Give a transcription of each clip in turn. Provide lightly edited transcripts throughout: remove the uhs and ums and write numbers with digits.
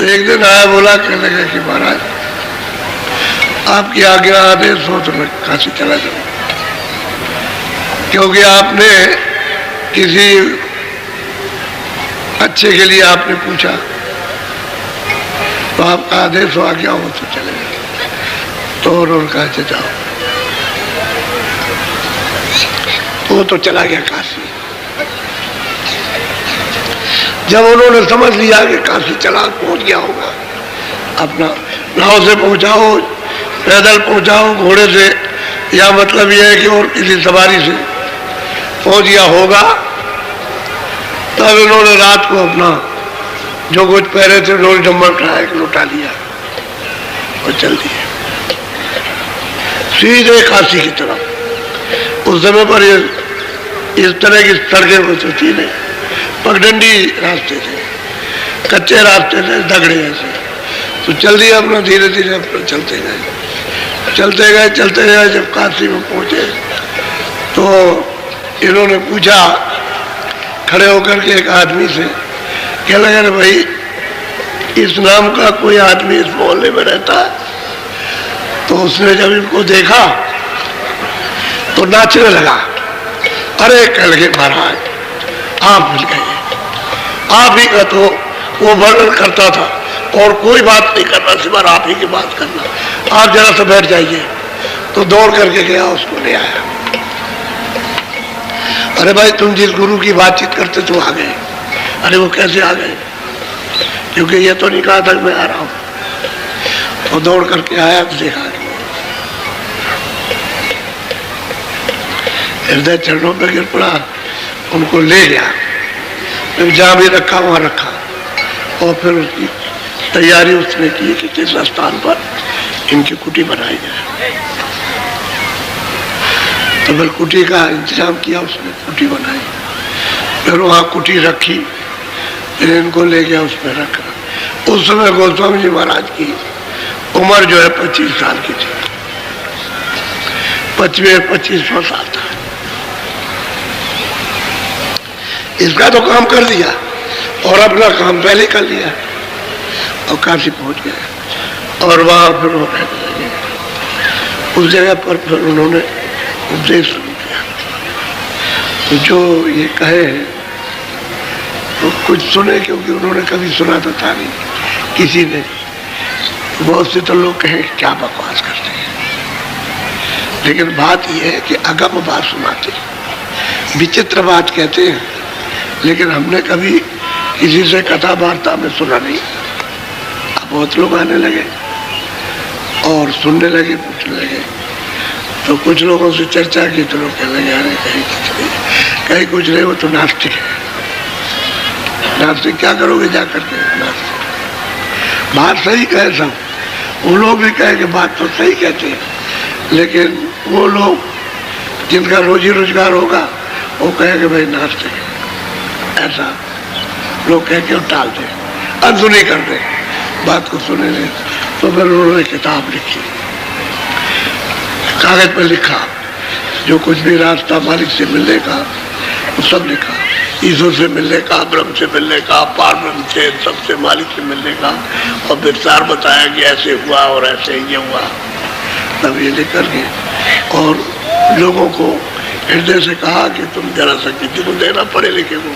तो एक दिन आया, बोला, कहने लगा कि महाराज आपकी आज्ञा आदेश हो तो मैं काशी चला जाऊँ, क्योंकि आपने किसी अच्छे के लिए आपने पूछा, तो आपका आदेश हो, आज्ञा हो तो चले जाओ। तो उन्होंने कहा जाओ। वो तो चला गया काशी। जब उन्होंने समझ लिया कि काशी चला पहुंच गया होगा, अपना नाव से पहुंचाओ, पैदल पहुंचाओ, घोड़े से, या मतलब यह है कि और किसी सवारी से पहुंच गया होगा, तब इन्होंने रात को अपना जो कुछ पहले थे डोल डम्बर उठाया, एक लुटा लिया और चल दिए सीधे काशी की तरफ। उस समय पर ये इस तरह की सड़कें कुछ थी नहीं, पगडंडी रास्ते थे, कच्चे रास्ते थे, दगड़े ऐसे। तो चल दिया अपना, धीरे धीरे अपना चलते गए। जब काशी में पहुंचे तो इन्होंने पूछा खड़े होकर के एक आदमी से, क्या लगा रे भाई, इस नाम का कोई आदमी इस मोहल्ले में रहता है? तो उसने जब इनको देखा तो नाचने लगा। अरे कह लगे महाराज आप मिल गए, आप ही का तो वो वर्णन करता था और कोई बात नहीं करना, सिवाय आप ही की बात करना, आप जरा सा बैठ जाइए। तो दौड़ करके गया, उसको ले आया। अरे भाई तुम जिस गुरु की बातचीत करते तो आ गए। अरे वो कैसे आ गए, क्योंकि ये तो नहीं कहा था मैं आ रहा हूं। तो दौड़ करके आया तो देखा हृदय चरणों पर गिर पड़ा, उनको ले गया, फिर जहां भी रखा वहां रखा, और फिर उसकी तैयारी उसने की कि किस स्थान पर इनकी कुटी बनाई जाए। तो फिर कुटी का इंतजाम किया उसने, कुटी बनाई, फिर वहां कुटी रखी, फिर इनको ले गया, उसमें रखा। उस समय गोस्वामी जी महाराज की उम्र जो है 25 साल की थी, 25वां साल था। इसका तो काम कर दिया और अपना काम पहले कर लिया और काशी पहुंच गए। और वहां फिर वो रहने लगे। उस जगह पर फिर उन्होंने उपदेश शुरू किया। तो जो ये कहे तो कुछ सुने, क्योंकि उन्होंने कभी सुना तो था नहीं किसी ने। बहुत से तो लोग कहें क्या बकवास करते हैं, लेकिन बात यह है कि अगम बात सुनाते, विचित्र बात कहते हैं, लेकिन हमने कभी किसी से कथा वार्ता में सुना नहीं। अब बहुत लोग आने लगे और सुनने लगे, पूछने लगे। तो कुछ लोगों से चर्चा की तो लोग कहने लगे अरे कहीं कुछ नहीं, वो तो नास्तिक है। नास्तिक क्या करोगे जाकर के? नास्तिक बात सही कहे सब, वो लोग भी कहे कि बात तो सही कहते हैं, लेकिन वो लोग जिनका रोजी रोजगार होगा वो कहेंगे भाई नास्तिक है, ऐसा लोग कह के टाल दे, अनसुनी कर दे, बात को सुने नहीं। तो फिर उन्होंने किताब लिखी, कागज पर लिखा, जो कुछ भी रास्ता मालिक से मिलने का वो सब लिखा, ईश्वर से मिलने का, ब्रह्म से मिलने का, पार ब्रह्म से, सबसे मालिक से मिलने का, और विस्तार बताया कि ऐसे हुआ और ऐसे ये हुआ। तब ये लिख करके और लोगों को हृदय से कहा कि तुम जरा सा किसी को देना, पढ़े लिखे को।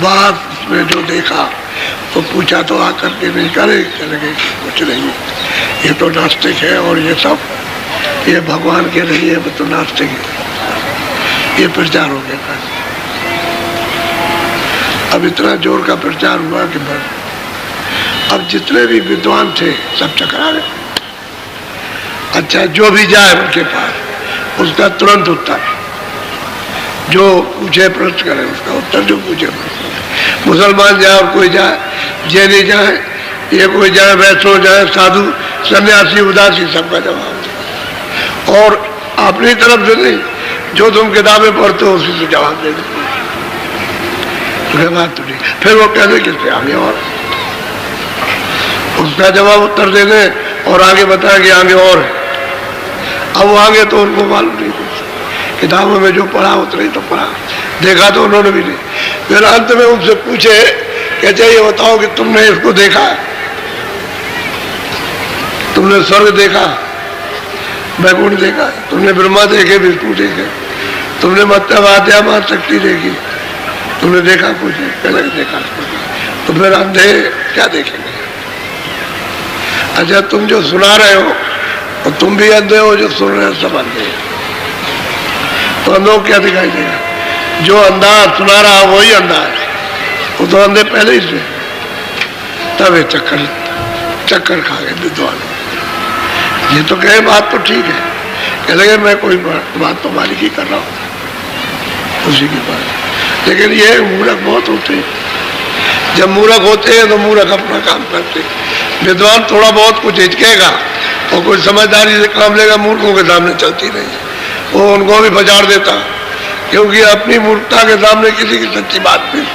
बात में जो देखा तो पूछा तो आकर के नहीं करे, लगे कुछ नहीं, ये तो नास्तिक है, और ये सब ये भगवान के नहीं है, वो तो नास्तिक है। ये प्रचार हो गया। अब इतना जोर का प्रचार हुआ कि बस अब जितने भी विद्वान थे सब चकरा गए। अच्छा, जो भी जाए उनके पास उसका तुरंत उत्तर, जो पूछे प्रश्न करे उसका उत्तर, जो पूछे प्रश्न। मुसलमान जाए और कोई जाए, जैनी जाए, ये कोई जाए, वैष्णव जाए, साधु, सन्यासी, उदासी, सबका जवाब। और अपनी तरफ से नहीं, जो तुम किताबें पढ़ते हो उसी से जवाब दे दो। बात तो नहीं। फिर वो कहते किससे आगे, और उसका जवाब उत्तर देने और आगे बताया कि आगे और है। अब वो आगे तो उनको मालूम नहीं, कुछ किताबों में जो पढ़ा उतना ही तो पढ़ा, देखा तो उन्होंने भी नहीं। फिर अंत में उनसे पूछे कि अच्छा ये बताओ कि तुमने इसको देखा? तुमने स्वर्ग देखा, वैकुंठ देखा, तुमने ब्रह्मा देखे, विष्णु देखे, तुमने मतलब आद्या शक्ति देखी, तुमने देखा कुछ नहीं, पहले देखा कुछ नहीं, तो फिर अंधे क्या देखेंगे? अच्छा तुम जो सुना रहे हो और तुम भी अंधे हो, जो सुन रहे हो सब अंधे हैं, तो अंधों को क्या दिखाई देगा? जो अंधा सुना रहा वही अंधा है, वो तो अंधे पहले ही से। तब ये चक्कर खा गए विद्वान। ये तो कहे बात तो ठीक है, कह लगे मैं कोई बात तो मालिक ही कर रहा हूँ उसी की बात, लेकिन ये मूर्ख बहुत होते हैं। जब मूर्ख होते हैं तो मूर्ख अपना काम करते हैं। विद्वान थोड़ा बहुत कुछ हिचकेगा और कुछ समझदारी से काम लेगा, मूर्खों के सामने चलती नहीं, वो उनको भी बजाड़ देता, क्योंकि अपनी मूर्खता के सामने किसी की सच्ची बात नहीं।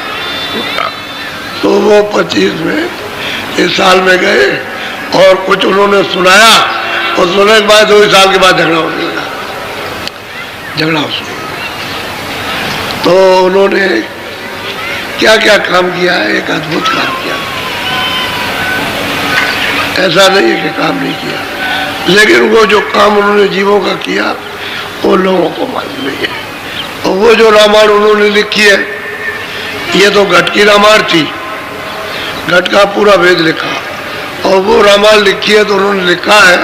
तो वो 25 में इस साल में गए और कुछ उन्होंने सुनाया, और सुनने के बाद 2 साल के बाद झगड़ा होने लगा, झगड़ा हो। तो उन्होंने क्या क्या काम किया है, एक अद्भुत काम किया। ऐसा नहीं है कि काम नहीं किया, लेकिन वो जो काम उन्होंने जीवों का किया वो लोगों को मालूम नहीं है। और वो जो रामायण उन्होंने लिखी है, ये तो घट की रामायण थी, घट का पूरा वेद लिखा, और वो रामायण लिखी है तो उन्होंने लिखा है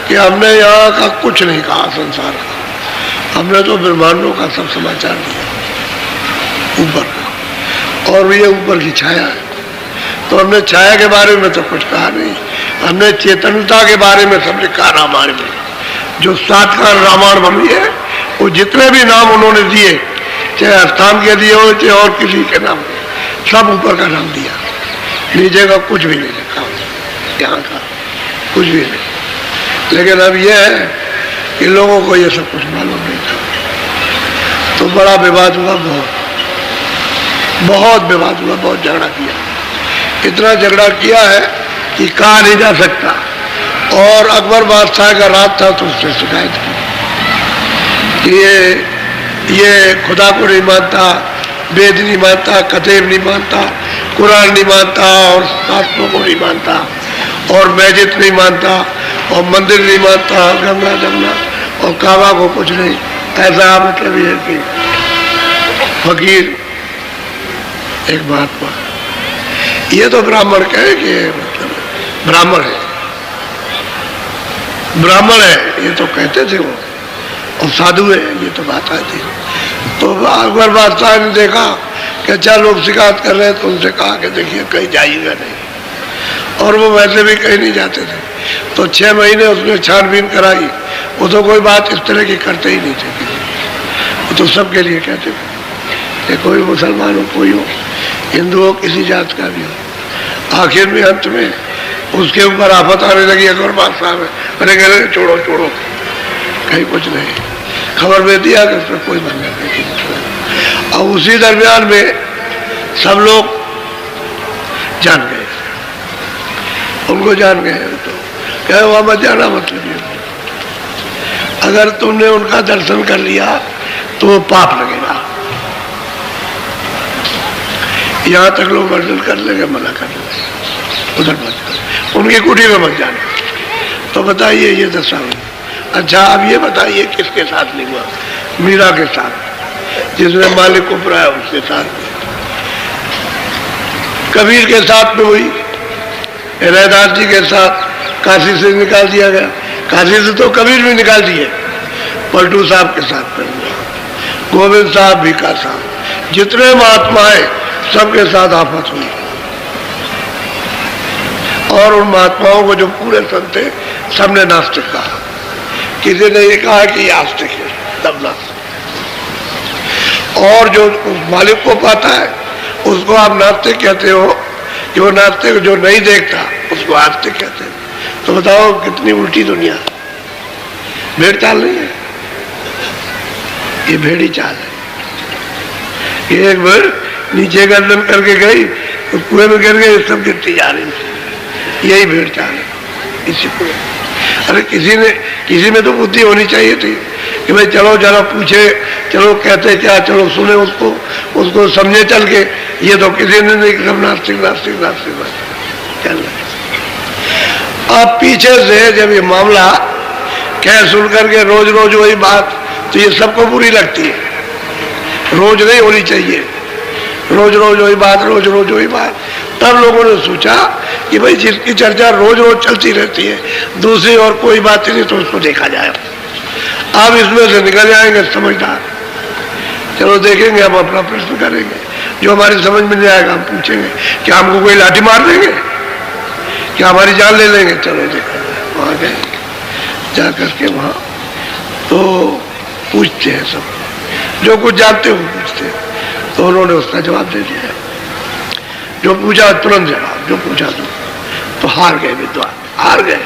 कि हमने यहाँ का कुछ नहीं कहा संसार का, हमने तो ब्रह्मांडों का सब समाचार दिया ऊपर का, और ये ऊपर की छाया है, तो हमने छाया के बारे में तो कुछ कहा नहीं, हमने चेतनता के बारे में सब लिखा रामायण में। जो 7 का रामायण बनी है, वो जितने भी नाम उन्होंने दिए, चाहे स्थान के दिए हो चाहे और किसी के नाम, सब ऊपर का नाम दिया, नीचे का कुछ भी नहीं लिखा, यहाँ का कुछ भी नहीं। लेकिन अब यह है कि लोगों को ये सब कुछ मालूम नहीं था, तो बड़ा विवाद हुआ, बहुत विवाद हुआ, बहुत झगड़ा किया, इतना झगड़ा किया है कि कहा नहीं जा सकता। और अकबर बादशाह का राज था, तो उससे शिकायत की कि ये खुदा को नहीं मानता, वेद नहीं मानता, कतेब नहीं मानता, कुरान नहीं मानता, और शास्त्रों को नहीं मानता, और मस्जिद नहीं मानता, और मंदिर नहीं मानता, गंगा जमुना और काबा को कुछ नहीं। ऐसा मतलब ये कि फकीर एक महात्मा, ये तो ब्राह्मण कहे कि मतलब ब्राह्मण है, ब्राह्मण है, ये तो कहते थे वो, और साधु है, ये तो बात आई थी। तो अकबर बादशाह ने देखा कि अच्छा लोग शिकायत कर रहे हैं, तो उनसे कहा कि देखिए कहीं जाइएगा नहीं, और वो वैसे भी कहीं नहीं जाते थे। तो 6 महीने उसने छानबीन कराई, वो तो कोई बात इस तरह की करते ही नहीं थे, वो तो सबके लिए कहते थे कि कोई मुसलमान हो, कोई हो, हिंदू हो, किसी जात का भी हो। आखिर में अंत में उसके ऊपर आफत आने लगी अकबर बादशाह में, अरे कह रहे छोड़ो छोड़ो, कहीं कुछ नहीं, खबर दे दिया कि उसमें कोई बंधन नहीं। और उसी दरमियान में सब लोग जान गए, उनको जान गए, तो कहे वहां मत जाना, मतलब ये अगर तुमने उनका दर्शन कर लिया तो वो पाप लगेगा। यहाँ तक लोग वर्जन कर लेंगे, मना कर लेंगे, उधर मत जाना, उनकी कुटी में मत जाना। तो बताइए ये दशा हुई। अच्छा अब ये बताइए किसके साथ नहीं हुआ? मीरा के साथ, जिसने मालिक को पराया उसके साथ, कबीर के साथ में हुई, रैदास जी के साथ काशी से निकाल दिया गया, काशी से तो कबीर भी निकाल दिए, पलटू साहब के साथ में हुआ, गोविंद साहब, भीखा साहब, जितने महात्माएं सबके साथ आफत हुई। और उन महात्माओं को जो पूरे संत थे सबने नास्तिक कहा, किसी ने ये कहा कि ये आस्तिक है, तब नास्तिक। और जो मालिक को पाता है उसको आप नास्तिक कहते हो, कि वो नास्तिक जो नहीं देखता उसको आस्तिक कहते हैं। तो बताओ कितनी उल्टी दुनिया, भेड़ चाल नहीं है, ये भेड़ी चाल है। एक बार नीचे गर्दन करके गई तो कुएं में गिर गई, सब गिरती जा रही, यही भेड़ चाल है इसी को। अरे किसी में तो बुद्धि होनी चाहिए थी कि भाई चलो जरा पूछे, चलो कहते क्या, चलो सुने उसको समझे चल के। ये तो किसी ने नहीं, सब नास्तिक नास्तिक नास्तिक चल रहा। अब पीछे से जब ये मामला कह सुन करके रोज रोज वही बात, तो ये सबको बुरी लगती है, रोज नहीं होनी चाहिए, रोज रोज वही बात, रोज रोज वही बात। तब लोगों ने सोचा कि भाई जिसकी चर्चा रोज रोज चलती रहती है, दूसरी और कोई बात नहीं, तो उसको देखा जाए। अब इसमें से निकल जाएंगे समझदार, चलो देखेंगे, हम अपना प्रश्न करेंगे, जो हमारी समझ में नहीं आएगा हम पूछेंगे, क्या हमको कोई लाठी मार देंगे, क्या हमारी जान ले लेंगे, चलो देखा जाए। वहाँ गए, जा करके वहाँ तो पूछते हैं सब, जो कुछ जानते हो पूछते हैं, तो उन्होंने उसका जवाब दे दिया, जो पूछा तुरंत जवाब, जो पूछा तो हार गए विद्वान, हार गए।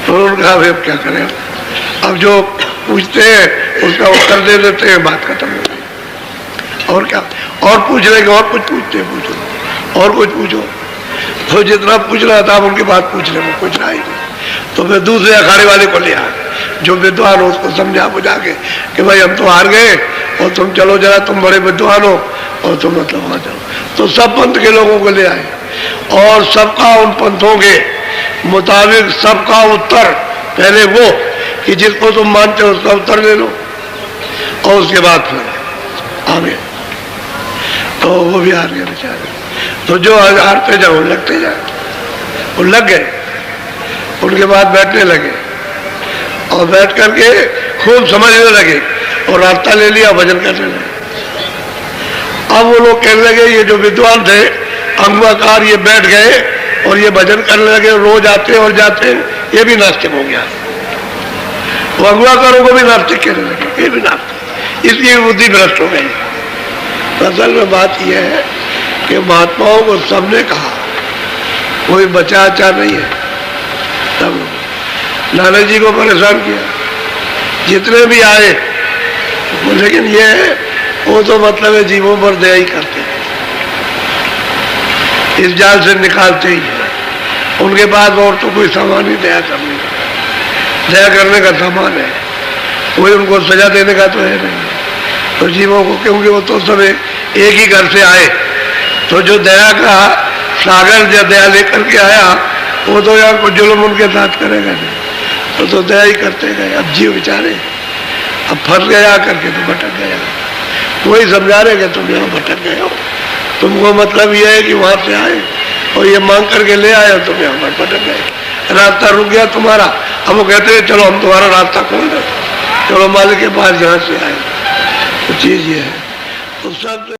तो उन्होंने कहा अब क्या करें, अब जो पूछते हैं उसका उत्तर दे देते हैं, बात खत्म हो गई। और क्या, और पूछ लेंगे, और कुछ पूछते हैं, पूछो और कुछ पूछो, तो जितना पूछ रहा था उनकी बात पूछ रहे, वो कुछ रहा ही नहीं। तो फिर दूसरे अखाड़े वाले को ले आए, जो विद्वान हो उसको समझा बुझा के कि भाई हम तो हार गए और तुम चलो जरा, तुम बड़े विद्वान हो और तुम मतलब वहां चलो। तो सब पंथ के लोगों को ले आए और सबका उन पंथों के मुताबिक सबका उत्तर, पहले वो कि जिसको तुम मानते हो उसका उत्तर ले लो, और उसके बाद फिर आगे तो वो भी हार गए बेचारे। तो जो हारते जाओ लगते जाए, वो लग गए, उनके बाद बैठने लगे और बैठ करके खूब समझने लगे और रास्ता ले लिया, भजन करने लगे। अब वो लोग कहने लगे, ये जो विद्वान थे अंगवाकार, ये बैठ गए और ये भजन करने लगे, रोज आते और जाते, ये भी नास्तिक हो गया। वो अंगवाकारों को भी नास्तिक कहने लगे, ये भी नास्तिक, इसकी बुद्धि भ्रष्ट हो गई। असल में बात यह है कि महात्माओं को सबने कहा, कोई बचा अच्छा नहीं है। तब लाला जी को परेशान किया, जितने भी आए, लेकिन ये वो तो मतलब है जीवों पर दया ही करते हैं, इस जाल से निकालते ही है, उनके पास और तो कोई सामान ही दया करने का सामान है, कोई उनको सजा देने का तो है नहीं। तो जीवों को, क्योंकि वो तो सब एक ही घर से आए, तो जो दया का सागर जो दया लेकर के आया, वो तो यार को जुल्म उनके साथ करेगा नहीं, तो दया ही करते गए। अब जीव बेचारे अब फंस गया करके तो भटक गया, वही समझा रहे कि तुम यहाँ भटक गए हो, तुमको मतलब ये है कि वहां से आए और ये मांग करके ले आए हो, तुम यहाँ पर भटक गए, रास्ता रुक गया तुम्हारा। अब वो कहते हैं चलो हम तुम्हारा रास्ता खोल दें, चलो मालिक के पास जहाँ से आए, तो चीज ये है। तो सब